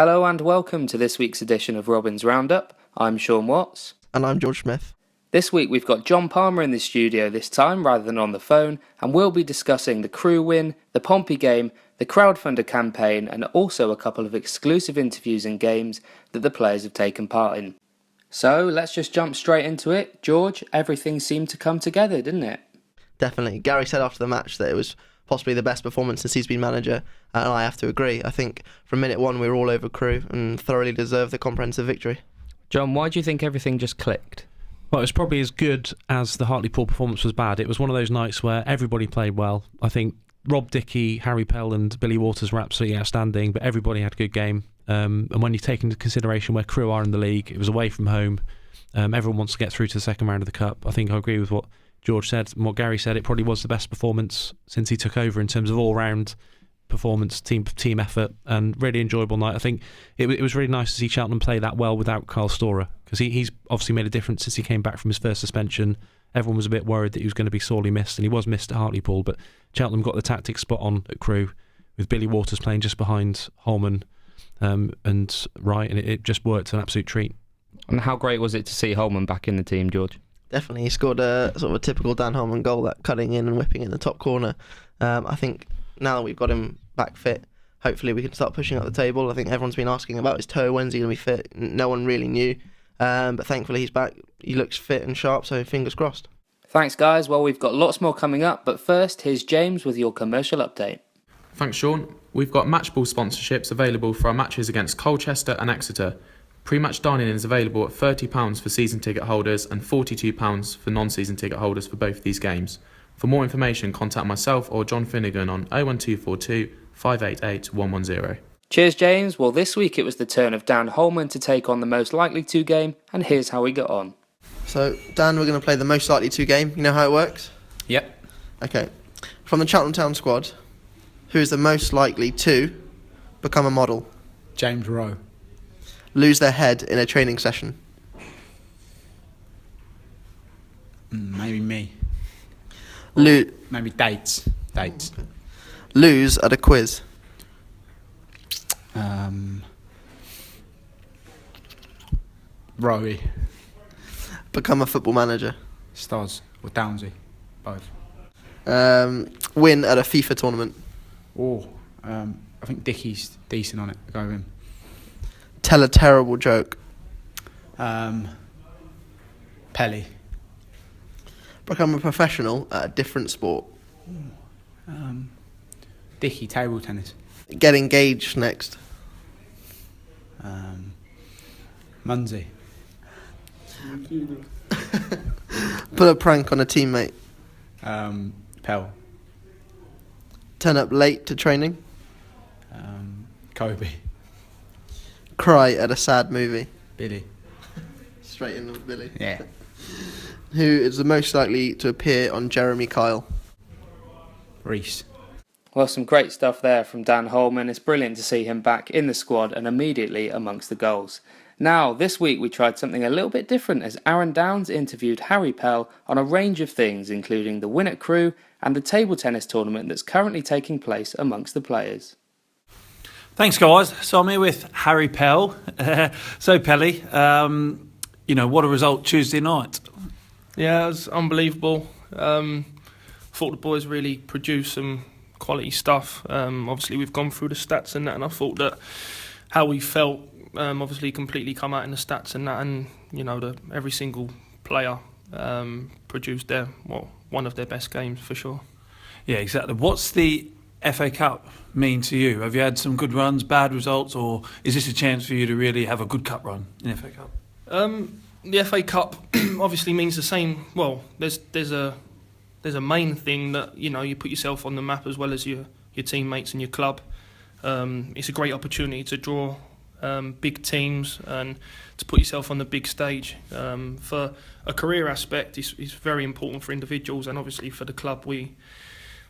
Hello and welcome to this week's edition of Robin's Roundup. I'm Sean Watts. And I'm George Smith. This week we've got John Palmer in the studio this time rather than on the phone, and we'll be discussing the Crewe win, the Pompey game, the crowdfunder campaign, and also a couple of exclusive interviews and games that the players have taken part in. So let's just jump straight into it. George, everything seemed to come together, didn't it? Definitely. Gary said after the match that it was possibly the best performance since he's been manager, and I have to agree. I think from minute one we were all over Crewe and thoroughly deserved the comprehensive victory. John, why do you think everything just clicked? Well, it was probably as good as the Hartlepool performance was bad. It was one of those nights where everybody played well. I think Rob Dickie, Harry Pell and Billy Waters were absolutely outstanding, but everybody had a good game. And when you take into consideration where Crewe are in the league, it was away from home. Everyone wants to get through to the second round of the Cup. I think I agree with what George said and what Gary said. It probably was the best performance since he took over in terms of all-round performance, team effort, and really enjoyable night. I think it was really nice to see Cheltenham play that well without Kyle Storer, because he's obviously made a difference since he came back from his first suspension. Everyone was a bit worried that he was going to be sorely missed, and he was missed at Hartlepool, but Cheltenham got the tactics spot on at Crewe, with Billy Waters playing just behind Holman and Wright, and it just worked, an absolute treat. And how great was it to see Holman back in the team, George? Definitely, he scored a sort of a typical Dan Holman goal, that cutting in and whipping in the top corner. I think now that we've got him back fit, hopefully we can start pushing up the table. I think everyone's been asking about his toe, when's he going to be fit? No one really knew, but thankfully he's back. He looks fit and sharp, so fingers crossed. Thanks guys, well we've got lots more coming up, but first here's James with your commercial update. Thanks Sean. We've got Matchball sponsorships available for our matches against Colchester and Exeter. Pre-match dining is available at £30 for season ticket holders and £42 for non-season ticket holders for both these games. For more information, contact myself or John Finnegan on 01242 588 110. Cheers James. Well, this week it was the turn of Dan Holman to take on the most likely to game, and here's how he got on. So Dan, we're going to play the most likely to game. You know how it works? Yep. Okay. From the Cheltenham Town squad, who is the most likely to become a model? James Rowe. Lose their head in a training session? Maybe me. Maybe dates. Lose at a quiz? Rowie. Become a football manager? Stars or Downsy. Both. Win at a FIFA tournament? I think Dickie's decent on it. Go with him. Tell a terrible joke? Pelly. Become a professional at a different sport? Dickie, table tennis. Get engaged next? Munsey. Pull a prank on a teammate? Pell. Turn up late to training? Kobe. Cry at a sad movie? Billy. Straight in with Billy. Yeah. Who is the most likely to appear on Jeremy Kyle? Reese. Well, some great stuff there from Dan Holman. It's brilliant to see him back in the squad and immediately amongst the goals. Now, this week we tried something a little bit different as Aaron Downs interviewed Harry Pell on a range of things, including the win at Crewe and the table tennis tournament that's currently taking place amongst the players. Thanks, guys. So I'm here with Harry Pell. So, Pelly, what a result Tuesday night. Yeah, it was unbelievable. Thought the boys really produced some quality stuff. Obviously, we've gone through the stats and that, and I thought that how we felt obviously completely come out in the stats and that, and every single player produced one of their best games for sure. Yeah, exactly. What's the FA Cup mean to you? Have you had some good runs, bad results, or is this a chance for you to really have a good cup run in FA Cup? The FA Cup obviously means the same. Well, there's a main thing that you put yourself on the map as well as your teammates and your club. It's a great opportunity to draw big teams and to put yourself on the big stage. For a career aspect, it's very important for individuals, and obviously for the club, we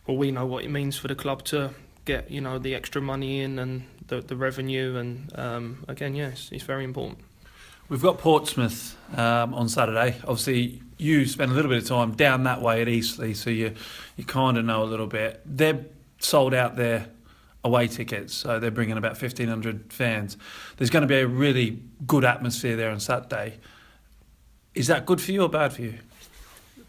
know what it means for the club to get the extra money in and the revenue, and again, yes, it's very important. We've got Portsmouth on Saturday. Obviously, you spend a little bit of time down that way at Eastleigh, so you kind of know a little bit. They're sold out there away tickets, so they're bringing about 1,500 fans. There's going to be a really good atmosphere there on Saturday. Is that good for you or bad for you?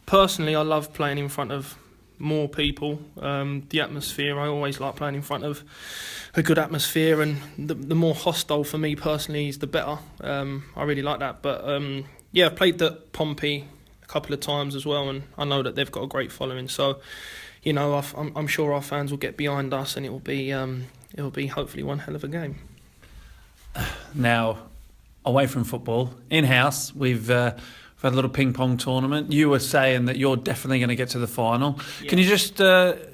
Personally, I love playing in front of more people. The atmosphere, I always like playing in front of a good atmosphere, and the more hostile for me personally is the better. I really like that. But yeah, I've played at Pompey a couple of times as well, and I know that they've got a great following. So, you know, I'm sure our fans will get behind us, and it will be hopefully one hell of a game. Now, away from football, in-house, we've had a little ping-pong tournament. You were saying that you're definitely going to get to the final. Yeah. Can you just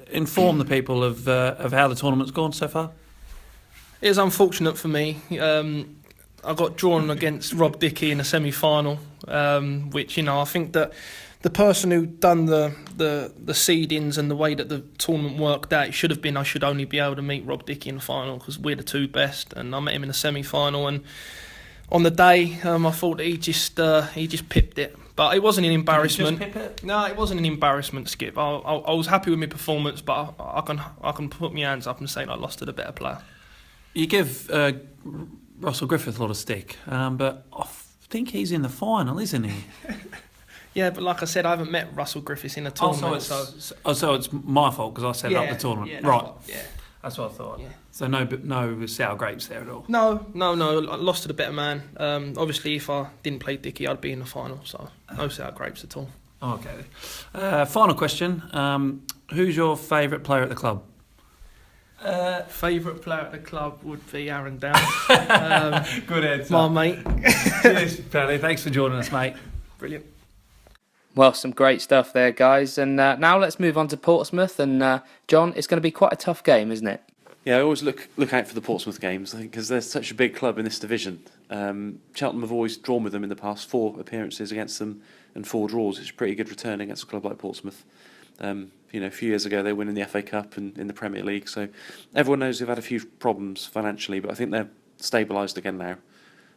inform the people of how the tournament's gone so far? It was unfortunate for me. I got drawn against Rob Dickie in a semi-final, which, you know, I think that the person who done the seedings and the way that the tournament worked out, it should have been I should only be able to meet Rob Dickie in the final because we're the two best, and I met him in the semi-final, and on the day I thought that he just pipped it, but it wasn't an embarrassment. Did he just pip it? No, it wasn't an embarrassment, Skip. I was happy with my performance, but I can put my hands up and say that I lost to the better player. You give Russell Griffith a lot of stick, but I think he's in the final, isn't he? Yeah, but like I said, I haven't met Russell Griffiths in a tournament. So it's my fault because I set up the tournament. Yeah, right. Yeah. That's what I thought. Yeah. So no sour grapes there at all? No. I lost to the better man. Obviously, if I didn't play Dickie, I'd be in the final. So no sour grapes at all. Okay. Final question. Who's your favourite player at the club? Favourite player at the club would be Aaron Down. Good answer. My mate. Cheers, Paddy. Thanks for joining us, mate. Brilliant. Well, some great stuff there, guys. And now let's move on to Portsmouth. And John, it's going to be quite a tough game, isn't it? Yeah, I always look out for the Portsmouth games, I think, because they're such a big club in this division. Cheltenham have always drawn with them in the past, 4 appearances against them and 4 draws. It's a pretty good return against a club like Portsmouth. A few years ago they won in the FA Cup and in the Premier League, so everyone knows they've had a few problems financially, but I think they're stabilised again now.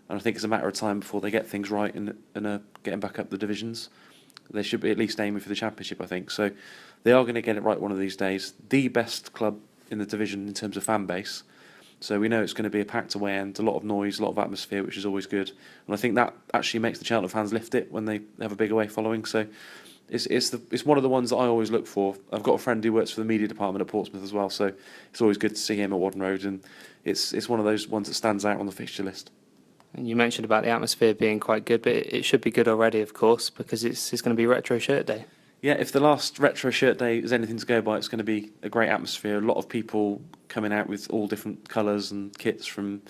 And I think it's a matter of time before they get things right and are getting back up the divisions. They should be at least aiming for the Championship, I think. So they are going to get it right one of these days. The best club in the division in terms of fan base. So we know it's going to be a packed away end, a lot of noise, a lot of atmosphere, which is always good. And I think that actually makes the Cheltenham fans lift it when they have a big away following. So it's one of the ones that I always look for. I've got a friend who works for the media department at Portsmouth as well, so it's always good to see him at Whaddon Road, and it's one of those ones that stands out on the fixture list. And you mentioned about the atmosphere being quite good, but it should be good already, of course, because it's going to be Retro Shirt Day. Yeah, if the last Retro Shirt Day is anything to go by, it's going to be a great atmosphere. A lot of people coming out with all different colours and kits from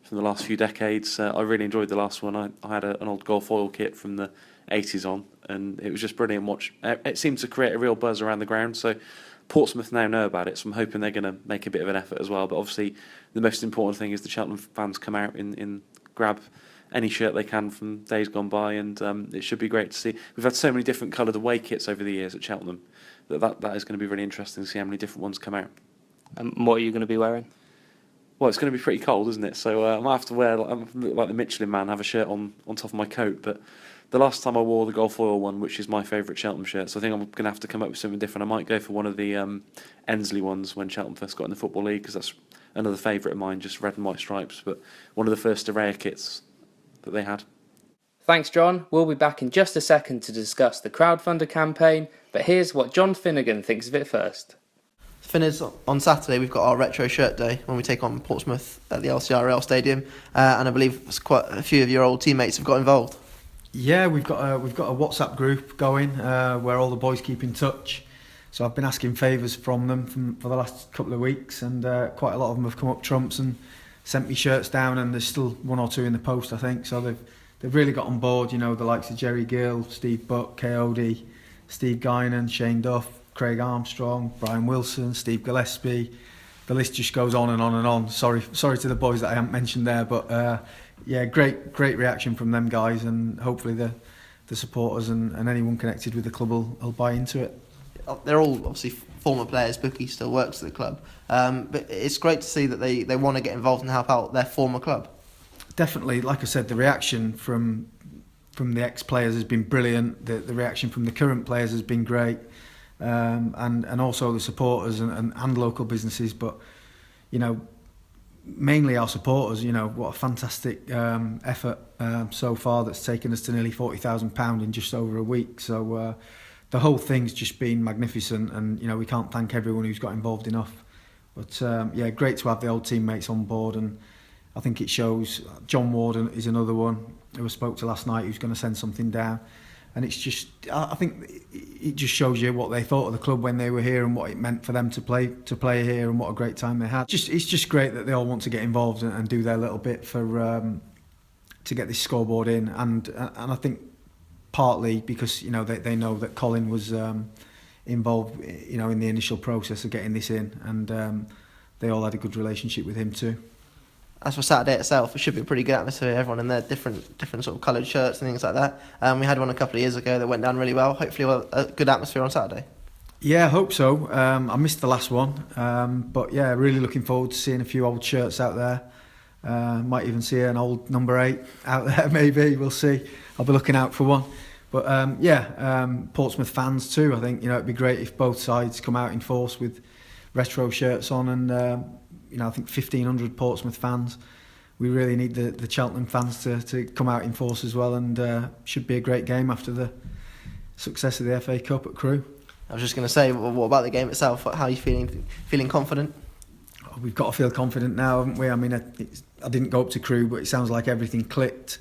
the last few decades. I really enjoyed the last one. I had an old golf oil kit from the 80s on, and it was just brilliant to watch. It seemed to create a real buzz around the ground, so Portsmouth now know about it, so I'm hoping they're going to make a bit of an effort as well. But obviously the most important thing is the Cheltenham fans come out and grab any shirt they can from days gone by, and it should be great to see. We've had so many different coloured away kits over the years at Cheltenham that is going to be really interesting to see how many different ones come out. And what are you going to be wearing? Well, it's going to be pretty cold, isn't it? So I might have to wear, like the Michelin Man, have a shirt on top of my coat. But the last time I wore the golf oil one, which is my favourite Cheltenham shirt, so I think I'm going to have to come up with something different. I might go for one of the Ensley ones when Cheltenham first got in the Football League, because that's another favourite of mine, just red and white stripes. But one of the first rare kits that they had. Thanks, John. We'll be back in just a second to discuss the crowdfunder campaign, but here's what John Finnegan thinks of it first. Finners, on Saturday we've got our Retro Shirt Day when we take on Portsmouth at the LCRL Stadium, and I believe quite a few of your old teammates have got involved. Yeah, we've got a WhatsApp group going where all the boys keep in touch. So I've been asking favours from them for the last couple of weeks, and quite a lot of them have come up trumps and sent me shirts down, and there's still 1 or 2 in the post, I think. So they've really got on board. You know, the likes of Jerry Gill, Steve Buck, KOD, Steve Guinan, Shane Duff, Craig Armstrong, Brian Wilson, Steve Gillespie. The list just goes on and on and on. Sorry to the boys that I haven't mentioned there, but yeah, great reaction from them guys, and hopefully the supporters and anyone connected with the club will buy into it. They're all obviously former players. Bookie still works at the club, but it's great to see that they want to get involved and help out their former club. Definitely, like I said, the reaction from the ex-players has been brilliant. The reaction from the current players has been great, and also the supporters and local businesses. But mainly our supporters. What a fantastic effort so far that's taken us to nearly £40,000 in just over a week. So the whole thing's just been magnificent, and we can't thank everyone who's got involved enough. But great to have the old teammates on board, and I think it shows. John Warden is another one who I spoke to last night, who's going to send something down. And it's just, I think it just shows you what they thought of the club when they were here, and what it meant for them to play here, and what a great time they had. It's just great that they all want to get involved and do their little bit for to get this scoreboard in. And I think partly because they know that Colin was involved in the initial process of getting this in, and they all had a good relationship with him too. As for Saturday itself, it should be a pretty good atmosphere. Everyone in their different sort of coloured shirts and things like that. We had one a couple of years ago that went down really well. Hopefully we'll have a good atmosphere on Saturday. Yeah, I hope so. I missed the last one, but yeah, really looking forward to seeing a few old shirts out there. Might even see an old number 8 out there, maybe. We'll see. I'll be looking out for one. But Portsmouth fans too. I think it'd be great if both sides come out in force with retro shirts on, and I think 1,500 Portsmouth fans. We really need the Cheltenham fans to come out in force as well, and should be a great game after the success of the FA Cup at Crewe. I was just going to say, what about the game itself? How are you feeling? Feeling confident? We've got to feel confident now, haven't we? I mean, I didn't go up to Crewe, but it sounds like everything clicked.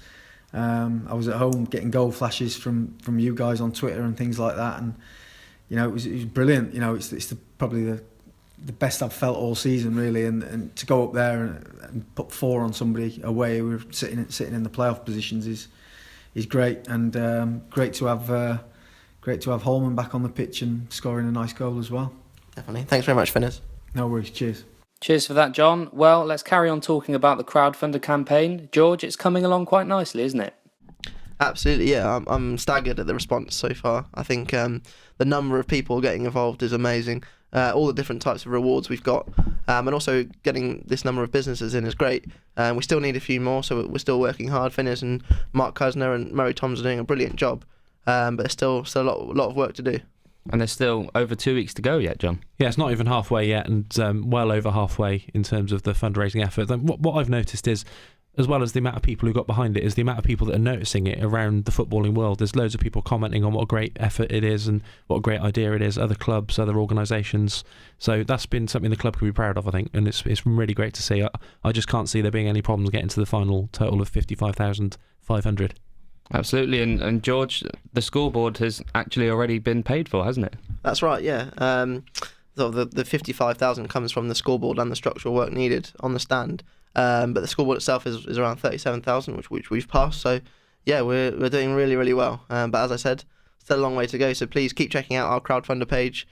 I was at home getting goal flashes from you guys on Twitter and things like that, and it was brilliant. It's probably the best I've felt all season, really, and to go up there and put 4 on somebody away, we're sitting in the playoff positions is great, and great to have Holman back on the pitch and scoring a nice goal as well. Definitely. Thanks very much, Finners. No worries. Cheers. Cheers for that, John. Well, let's carry on talking about the crowdfunder campaign. George, it's coming along quite nicely, isn't it? Absolutely, yeah. I'm staggered at the response so far. I think the number of people getting involved is amazing. All the different types of rewards we've got, and also getting this number of businesses in is great. We still need a few more, so we're still working hard. Finners and Mark Cusner and Murray Toms are doing a brilliant job, but there's still a lot of work to do. And there's still over 2 weeks to go yet, John. Yeah, it's not even halfway yet, and well over halfway in terms of the fundraising effort. What I've noticed is, as well as the amount of people who got behind it, is the amount of people that are noticing it around the footballing world. There's loads of people commenting on what a great effort it is and what a great idea it is, other clubs, other organisations. So that's been something the club can be proud of, I think, and it's really great to see. I just can't see there being any problems getting to the final total of 55,500. Absolutely, and George, the scoreboard has actually already been paid for, hasn't it? That's right, yeah. So the 55,000 comes from the scoreboard and the structural work needed on the stand. But the scoreboard itself is around 37,000, which we've passed. So yeah, we're doing really, really well. But as I said, still a long way to go. So please keep checking out our crowdfunder page.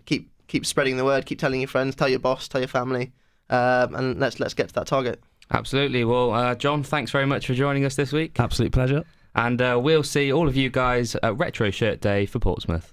Keep spreading the word. Keep telling your friends. Tell your boss. Tell your family. And let's get to that target. Absolutely. Well, John, thanks very much for joining us this week. Absolute pleasure. And we'll see all of you guys at Retro Shirt Day for Portsmouth.